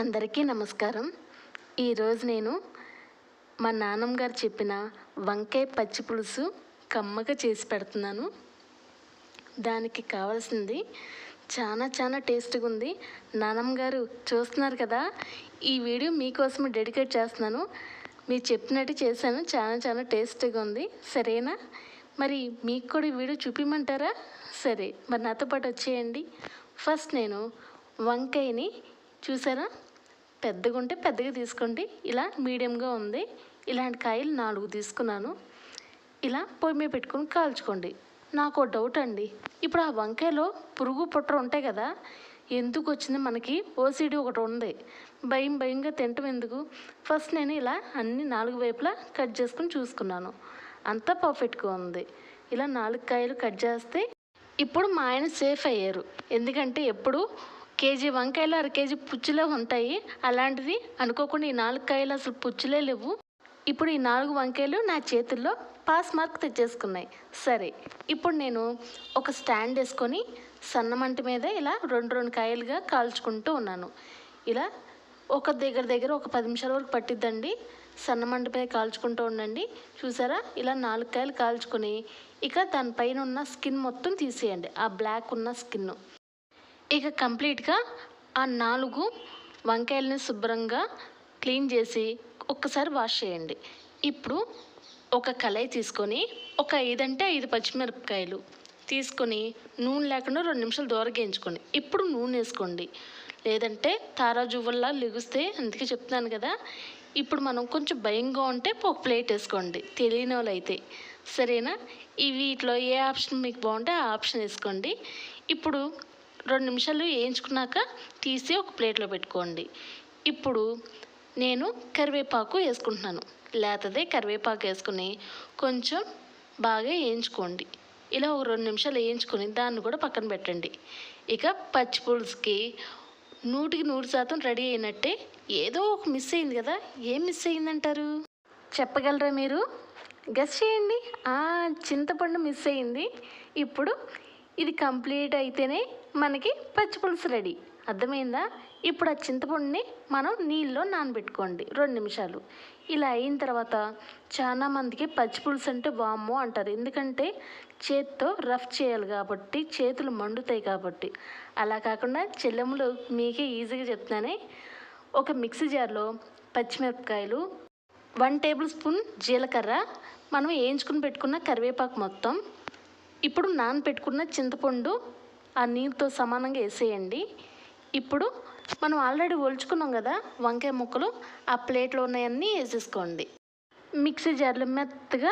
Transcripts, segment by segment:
అందరికీ నమస్కారం. ఈరోజు నేను మా నాన్నమ్మ గారు చెప్పిన వంకాయ పచ్చి పులుసు కమ్మగా చేసి పెడుతున్నాను. దానికి కావాల్సింది చాలా టేస్ట్గా ఉంది. నాన్నమ్మ గారు చూస్తున్నారు కదా, ఈ వీడియో మీకోసం డెడికేట్ చేస్తున్నాను. మీరు చెప్పినట్టు చేశాను. చాలా టేస్ట్గా ఉంది. సరేనా? మరి మీకు కూడా ఈ వీడియో చూపించమంటారా? సరే, మరి నాతో పాటు వచ్చేయండి. ఫస్ట్ నేను వంకాయని చూసారా, పెద్దగా ఉంటే పెద్దగా తీసుకోండి. ఇలా మీడియంగా ఉంది. ఇలాంటి కాయలు 4 తీసుకున్నాను. ఇలా పొయ్యి మీద పెట్టుకొని కాల్చుకోండి. నాకు డౌట్ అండి, ఇప్పుడు ఆ వంకాయలో పురుగు పుట్ర ఉంటాయి కదా, ఎందుకు వచ్చింది? మనకి ఓసిడి ఒకటి ఉంది. భయంగా తింటాం ఎందుకు? ఫస్ట్ నేను ఇలా అన్ని 4 వైపులా కట్ చేసుకుని చూసుకున్నాను. అంతా పర్ఫెక్ట్గా ఉంది. ఇలా 4 కాయలు కట్ చేస్తే ఇప్పుడు మా ఆయన సేఫ్ అయ్యారు. ఎందుకంటే ఎప్పుడు కేజీ వంకాయలు 1/2 కేజీ పుచ్చులే ఉంటాయి. అలాంటిది అనుకోకుండా ఈ 4 కాయలు అసలు పుచ్చులే లేవు. ఇప్పుడు ఈ 4 వంకాయలు నా చేతుల్లో పాస్ మార్క్ తెచ్చేసుకున్నాయి. సరే, ఇప్పుడు నేను ఒక స్టాండ్ వేసుకొని సన్నమంట మీద ఇలా 2 కాయలుగా కాల్చుకుంటూ ఉన్నాను. ఇలా ఒక దగ్గర ఒక 10 నిమిషాల వరకు పట్టిద్దండి. సన్నమంట మీద కాల్చుకుంటూ ఉండండి. చూసారా, ఇలా 4 కాయలు కాల్చుకొని ఇక దానిపైన ఉన్న స్కిన్ మొత్తం తీసేయండి, ఆ బ్లాక్ ఉన్న స్కిన్. ఇక కంప్లీట్గా ఆ 4 వంకాయలని శుభ్రంగా క్లీన్ చేసి ఒక్కసారి వాష్ చేయండి. ఇప్పుడు ఒక కళాయి తీసుకొని ఒక 5 అంటే 5 పచ్చిమిరపకాయలు తీసుకొని నూనె లేకుండా 2 నిమిషాలు దూరగా వేయించుకోండి. ఇప్పుడు నూనె వేసుకోండి, లేదంటే తారాజువ్వల్లా లెగుస్తే. అందుకే చెప్తున్నాను కదా. ఇప్పుడు మనం కొంచెం భయంగా ఉంటే ఒక ప్లేట్ వేసుకోండి, తెలియని వాళ్ళు అయితే. సరేనా? వీటిలో ఏ ఆప్షన్ మీకు బాగుంటే ఆ ఆప్షన్ వేసుకోండి. ఇప్పుడు 2 నిమిషాలు వేయించుకున్నాక తీసి ఒక ప్లేట్లో పెట్టుకోండి. ఇప్పుడు నేను కరివేపాకు వేసుకుంటున్నాను. లేతదే కరివేపాకు వేసుకుని కొంచెం బాగా వేయించుకోండి. ఇలా ఒక 2 నిమిషాలు వేయించుకొని దాన్ని కూడా పక్కన పెట్టండి. ఇక పచ్చి పులుసుకి 100% రెడీ అయినట్టే. ఏదో ఒక మిస్ అయింది కదా, ఏం మిస్ అయిందంటారు? చెప్పగలరా మీరు? గెస్ చేయండి. చింతపండు మిస్ అయింది. ఇప్పుడు ఇది కంప్లీట్ అయితేనే మనకి పచ్చి పులుసు రెడీ. అర్థమైందా? ఇప్పుడు ఆ చింతపండుని మనం నీళ్ళలో నానబెట్టుకోండి 2 నిమిషాలు. ఇలా అయిన తర్వాత చాలామందికి పచ్చి పులుసు అంటే వామ్మో అంటారు. ఎందుకంటే చేత్తో రఫ్ చేయాలి కాబట్టి, చేతులు మండుతాయి కాబట్టి. అలా కాకుండా చెల్లెములు మీకే ఈజీగా చెప్తానే. ఒక మిక్సీ జార్లో పచ్చిమిరపకాయలు, 1 టేబుల్ స్పూన్ జీలకర్ర, మనం వేయించుకుని పెట్టుకున్న కరివేపాకు మొత్తం, ఇప్పుడు నానబెట్టుకున్న చింతపండు ఆ నీరుతో సమానంగా వేసేయండి. ఇప్పుడు మనం ఆల్రెడీ ఒలుచుకున్నాం కదా వంకాయ ముక్కలు, ఆ ప్లేట్లో ఉన్నాయన్నీ వేసేసుకోండి. మిక్సీ జార్లో మెత్తగా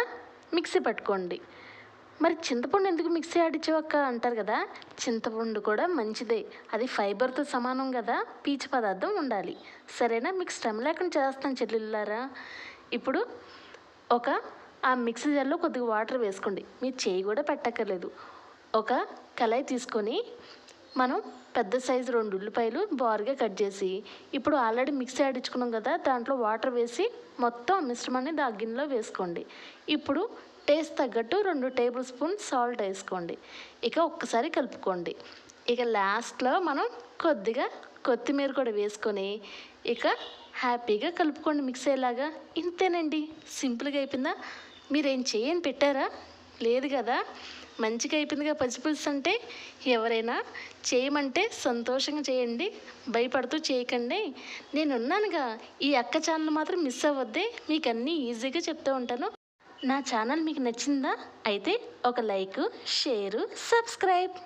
మిక్సీ పట్టుకోండి. మరి చింతపండు ఎందుకు మిక్సీ ఆడించవక్క అంటారు కదా, చింతపండు కూడా మంచిదే. అది ఫైబర్తో సమానం కదా, పీచు పదార్థం ఉండాలి. సరేనా? మీకు శ్రమ లేకుండా చేస్తాను చెల్లెళ్ళారా. ఇప్పుడు ఆ మిక్సీ జార్లో కొద్దిగా వాటర్ వేసుకోండి. మీరు చేయి కూడా పెట్టక్కర్లేదు. ఒక కళాయి తీసుకొని మనం పెద్ద సైజు 2 ఉల్లిపాయలు బారుగా కట్ చేసి, ఇప్పుడు ఆల్రెడీ మిక్సీ ఆడించుకున్నాం కదా, దాంట్లో వాటర్ వేసి మొత్తం మిశ్రమాన్ని ఆ గిన్నెలో వేసుకోండి. ఇప్పుడు టేస్ట్ తగ్గట్టు 2 టేబుల్ స్పూన్ సాల్ట్ వేసుకోండి. ఇక ఒక్కసారి కలుపుకోండి. ఇక లాస్ట్లో మనం కొద్దిగా కొత్తిమీర కూడా వేసుకొని ఇక హ్యాపీగా కలుపుకోండి మిక్స్ అయ్యేలాగా. ఇంతేనండి, సింపుల్గా అయిపోయిందా? మీరేం చేయని పెట్టారా? లేదు కదా. మంచిగా అయిపోయిందిగా పచ్చి పులుసు అంటే. ఎవరైనా చేయమంటే సంతోషంగా చేయండి, భయపడుతూ చేయకండి. నేనున్నానుగా. ఈ అక్క ఛానల్ మాత్రం మిస్ అవ్వద్దే, మీకు అన్నీ ఈజీగా చెప్తూ ఉంటాను. నా ఛానల్ మీకు నచ్చిందా? అయితే ఒక లైక్, షేరు, సబ్స్క్రైబ్.